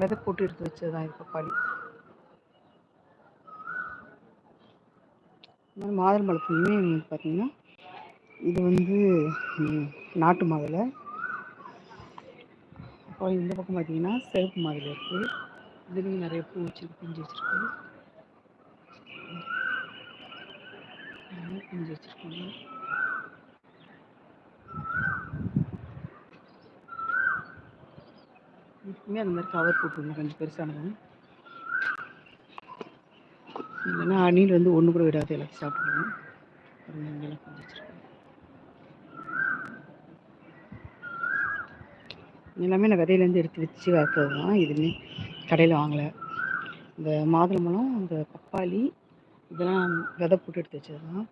விதை போட்டு எடுத்து வச்சது தான் இது பப்பாளி. மாதுளம்பழத்துலையுமே பார்த்தீங்கன்னா இது வந்து நாட்டு மாதுளை. அப்புறம் இந்த பக்கம் பார்த்தீங்கன்னா சிவப்பு மாதுளை இருக்குது. இதுலேயும் நிறைய பூ வச்சுருக்கு, பிஞ்சு வச்சுருக்கு, பிஞ்சு வச்சுருக்காங்க. இதுக்குமே அந்த மாதிரி கவர் போட்டுருங்க கொஞ்சம் பெருசானது, இல்லைன்னா அணில் வந்து ஒன்று கூட விடாது, எல்லாத்தையும் சாப்பிடுவோம். இங்கெல்லாம் பிஞ்சு வச்சுருக்கோம். எல்லாமே நான் விதையிலேருந்து எடுத்து வச்சு வளர்த்தது தான், எதுவுமே கடையில் வாங்கலை. இந்த மாதுளம்பழம், இந்த பப்பாளி இதெல்லாம் விதை போட்டு எடுத்து வச்சது தான்.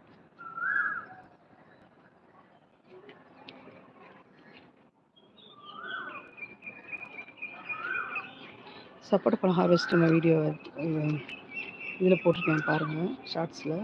சப்போட்டா பழம் ஹார்வெஸ்ட் நம்ம வீடியோ இதில் போட்டிருக்கேன் பாருங்கள், ஷார்ட்ஸில்.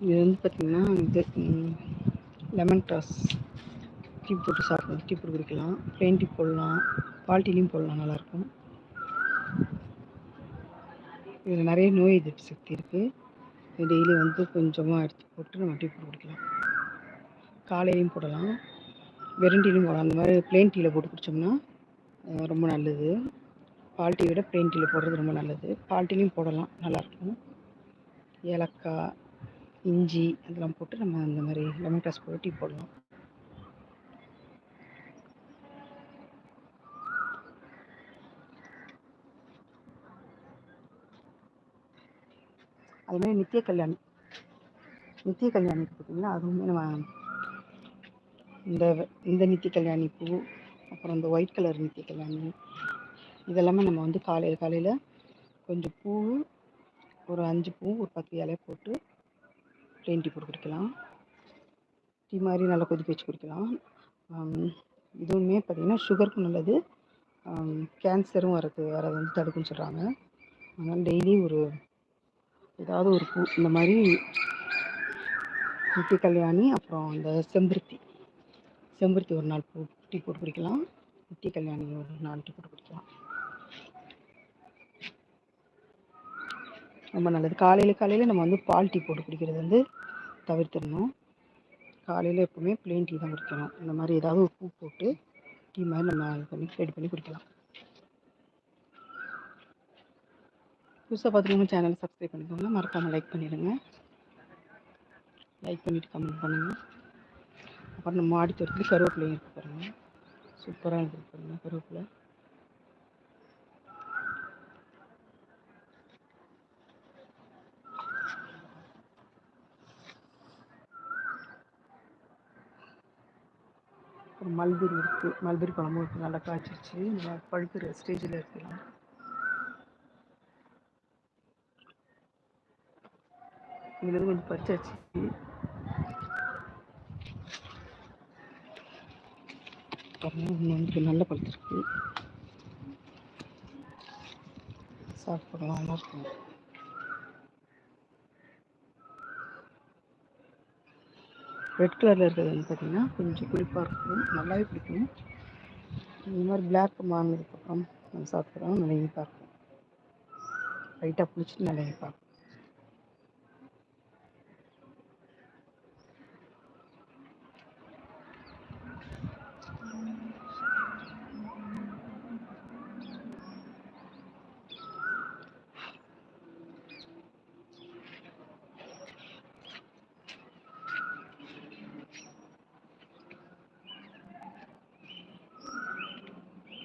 இது வந்து பார்த்திங்கன்னா இது லெமன் கிராஸ் டீ போட்டு சாப்பிடலாம், டீ போட்டு குடிக்கலாம், ப்ளெயின் டீ போடலாம், பால் டீலையும் போடலாம், நல்லாயிருக்கும். இதில் நிறைய நோய் எதிர்ப்பு சக்தி இருக்குது. டெய்லி வந்து கொஞ்சமாக எடுத்து போட்டு நம்ம டீ போட்டு குடிக்கலாம். காலையிலையும் போடலாம், வெறும் டீலையும் போடலாம். அந்த மாதிரி ப்ளெயின் டீயில் போட்டு குடித்தோம்னா ரொம்ப நல்லது. பால் டீ விட ப்ளெயின் டீயில் போடுறது ரொம்ப நல்லது. பால் டீலையும் போடலாம், நல்லாயிருக்கும். ஏலக்காய், இஞ்சி அதெல்லாம் போட்டு நம்ம அந்த மாதிரி லெமன் கிராஸ் போட்டு டீ போடலாம். அதுமாதிரி நித்திய கல்யாணி பார்த்தீங்கன்னா அதுவுமே நம்ம இந்த நித்திய கல்யாணி பூ, அப்புறம் இந்த ஒயிட் கலர் நித்திய கல்யாணி இதெல்லாமே நம்ம வந்து காலையில் கொஞ்சம் பூ, ஒரு 5 பூ, ஒரு 10 இலையை போட்டு ப்ளெயின் டீ போட்டு குடிக்கலாம். டீ மாதிரி நல்லா கொதிக்க வச்சு குடிக்கலாம். இதுவுமே பார்த்திங்கன்னா சுகருக்கும் நல்லது, கேன்சரும் வரது வந்து தடுக்குன்னு சொல்கிறாங்க. அதனால் டெய்லி ஏதாவது ஒரு பூ இந்த மாதிரி நித்திய கல்யாணி, அப்புறம் இந்த செம்பருத்தி ஒரு 4 பூ டீ போட்டு குடிக்கலாம். நித்திய கல்யாணி ஒரு 4 டீ போட்டு குடிக்கலாம், ரொம்ப நல்லது. காலையில் நம்ம வந்து பால் டீ போட்டு குடிக்கிறது வந்து தவிர்த்துடணும். காலையில் எப்பவுமே ப்ளெயின் டீ தான் குடிக்கணும். இந்த மாதிரி ஏதாவது ஒரு பூ போட்டு டீ மாதிரி நம்ம ரெடி பண்ணி குடிக்கலாம். புதுசாக பார்த்துக்கோங்க, சேனலை சப்ஸ்கிரைப் பண்ணிக்கோங்க, மறக்காமல் லைக் பண்ணிவிடுங்க. லைக் பண்ணிவிட்டு கமெண்ட் பண்ணுங்கள். அப்புறம் நம்ம மாடி தோட்டத்தில் கருவேப்பிலையும் இருக்குது பாருங்கள், சூப்பராக இருக்குது பாருங்கள் கருவேப்பிலை. அப்புறம் மல்பெரி இருக்குது, மல்பெரி பழமும் இருக்குது, நல்லா காய்ச்சிருச்சு, நல்லா பழுக்கிற ஸ்டேஜில் இருக்கலாம். இதுலேருந்து கொஞ்சம் பறிச்சாச்சு, இன்னும் நல்ல பழுத்திருக்கு, சாப்பிடலாம், நல்லா இருக்கும். ரெட் கலரில் இருக்கிறது வந்து பார்த்திங்கன்னா கொஞ்சம் புளிப்பாக இருக்கும், நல்லாவே பிடிக்கும். இந்த மாதிரி பிளாக் மாறினதுக்கப்புறம் நம்ம சாப்பிட்றோம், நல்லா இனிப்பாக இருக்கும், லைட்டாக புளிச்சிட்டு நல்லா இனிப்பாக இருக்கும்.